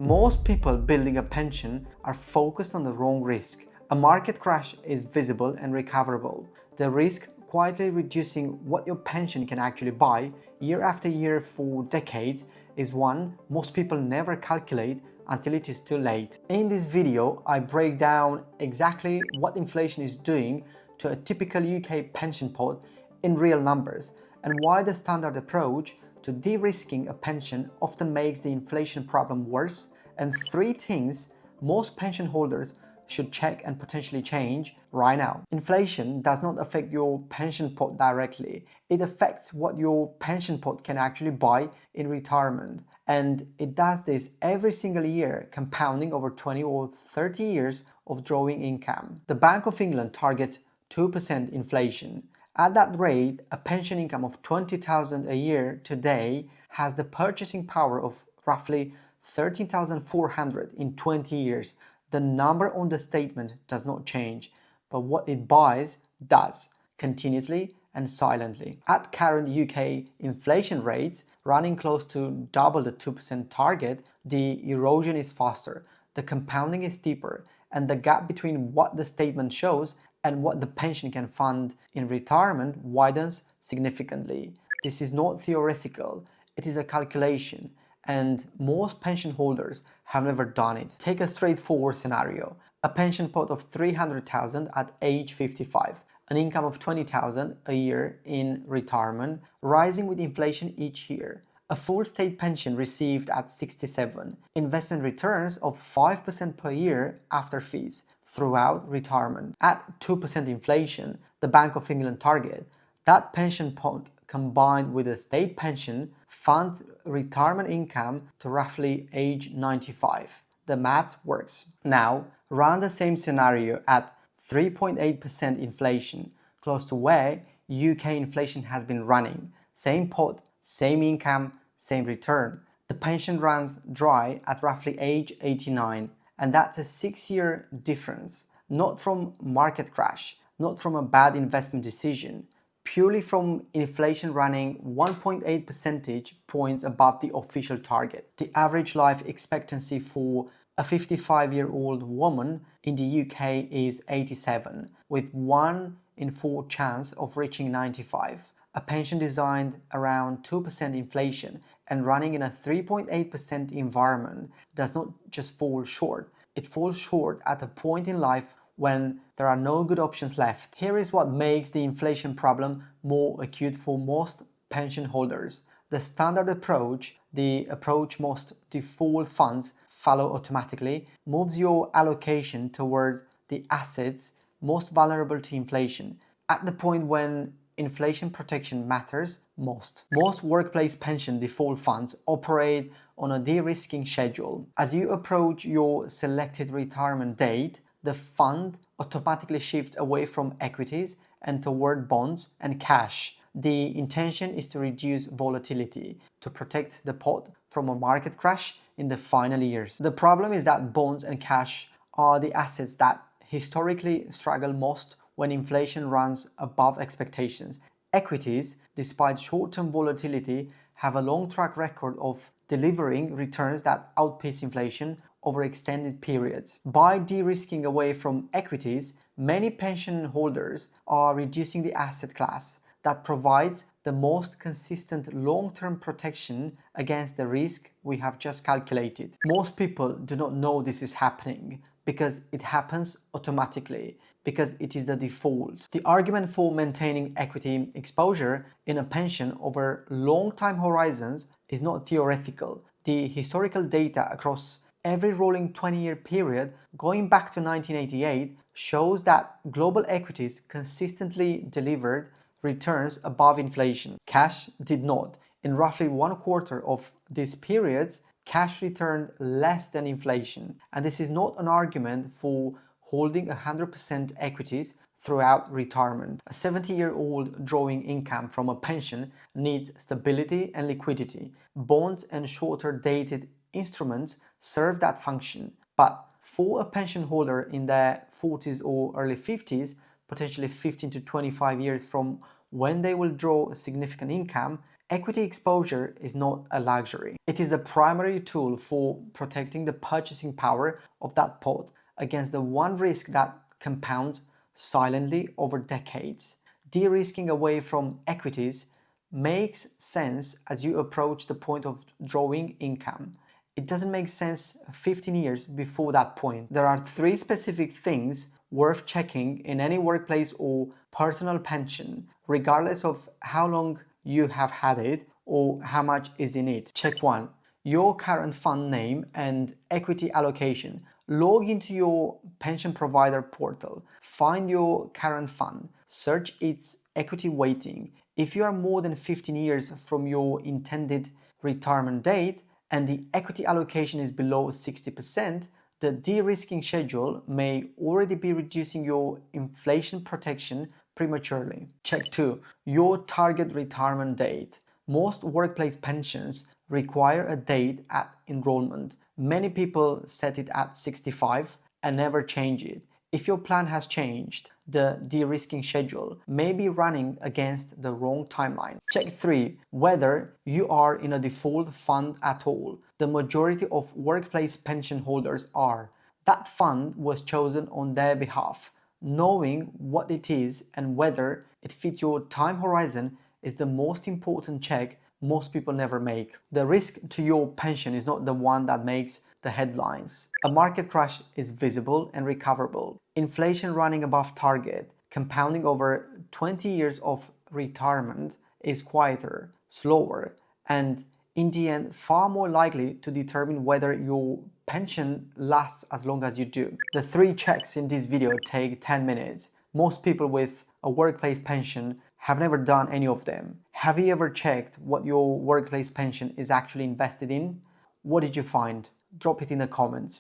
Most people building a pension are focused on the wrong risk. A market crash is visible and recoverable. The risk quietly reducing what your pension can actually buy year after year for decades is one most people never calculate until it is too late. In this video, I break down exactly what inflation is doing to a typical UK pension pot in real numbers and why the standard approach to de-risking a pension often makes the inflation problem worse, and 3 things most pension holders should check and potentially change right now. Inflation does not affect your pension pot directly. It affects what your pension pot can actually buy in retirement. And it does this every single year, compounding over 20 or 30 years of drawing income. The Bank of England targets 2% inflation. At that rate, a pension income of 20,000 a year today has the purchasing power of roughly 13,400 in 20 years. The number on the statement does not change, but what it buys does, continuously and silently. At current UK inflation rates, running close to double the 2% target, the erosion is faster, the compounding is steeper, and the gap between what the statement shows and what the pension can fund in retirement widens significantly. This is not theoretical, it is a calculation, and most pension holders have never done it. Take a straightforward scenario: a pension pot of 300,000 at age 55, an income of 20,000 a year in retirement, rising with inflation each year, a full state pension received at 67, investment returns of 5% per year after fees throughout retirement. At 2% inflation, the Bank of England target, that pension pot combined with a state pension funds retirement income to roughly age 95. The math works. Now, run the same scenario at 3.8% inflation, close to where UK inflation has been running. Same pot, same income, same return. The pension runs dry at roughly age 89, and that's a 6-year difference, not from market crash, not from a bad investment decision, purely from inflation running 1.8 percentage points above the official target. The average life expectancy for a 55-year-old woman in the UK is 87, with 1 in 4 chance of reaching 95. A pension designed around 2% inflation and running in a 3.8% environment does not just fall short, it falls short at a point in life when there are no good options left. Here is what makes the inflation problem more acute for most pension holders. The standard approach, the approach most default funds follow automatically, moves your allocation toward the assets most vulnerable to inflation, at the point when inflation protection matters most. Most workplace pension default funds operate on a de-risking schedule. As you approach your selected retirement date, the fund automatically shifts away from equities and toward bonds and cash. The intention is to reduce volatility, to protect the pot from a market crash in the final years. The problem is that bonds and cash are the assets that historically struggle most when inflation runs above expectations. Equities, despite short-term volatility, have a long track record of delivering returns that outpace inflation over extended periods. By de-risking away from equities, many pension holders are reducing the asset class that provides the most consistent long-term protection against the risk we have just calculated. Most people do not know this is happening because it happens automatically, because it is the default. The argument for maintaining equity exposure in a pension over long time horizons is not theoretical. The historical data across every rolling 20-year period going back to 1988 shows that global equities consistently delivered returns above inflation. Cash did not. In roughly 1/4 of these periods, cash returned less than inflation. And this is not an argument for holding 100% equities throughout retirement. A 70-year-old drawing income from a pension needs stability and liquidity. Bonds and shorter dated instruments serve that function. But for a pension holder in their 40s or early 50s, potentially 15 to 25 years from when they will draw a significant income, Equity exposure is not a luxury. It is the primary tool for protecting the purchasing power of that pot against the one risk that compounds silently over decades. De-risking away from equities makes sense as you approach the point of drawing income. It doesn't make sense 15 years before that point. There are three specific things worth checking in any workplace or personal pension, regardless of how long you have had it or how much is in it. Check 1. Your current fund name and equity allocation. Log into your pension provider portal, find your current fund, search its equity weighting. If you are more than 15 years from your intended retirement date and the equity allocation is below 60%, the de-risking schedule may already be reducing your inflation protection prematurely. Check 2. Your target retirement date. Most workplace pensions require a date at enrollment. Many people set it at 65 and never change it. If your plan has changed, the de-risking schedule may be running against the wrong timeline. Check 3. Whether you are in a default fund at all. The majority of workplace pension holders are. That fund was chosen on their behalf. Knowing what it is and whether it fits your time horizon is the most important check most people never make. The risk to your pension is not the one that makes the headlines. A market crash is visible and recoverable. Inflation running above target, compounding over 20 years of retirement is quieter, slower, and in the end far more likely to determine whether your pension lasts as long as you do. The three checks in this video take 10 minutes. Most people with a workplace pension have never done any of them. Have you ever checked what your workplace pension is actually invested in? What did you find? Drop it in the comments.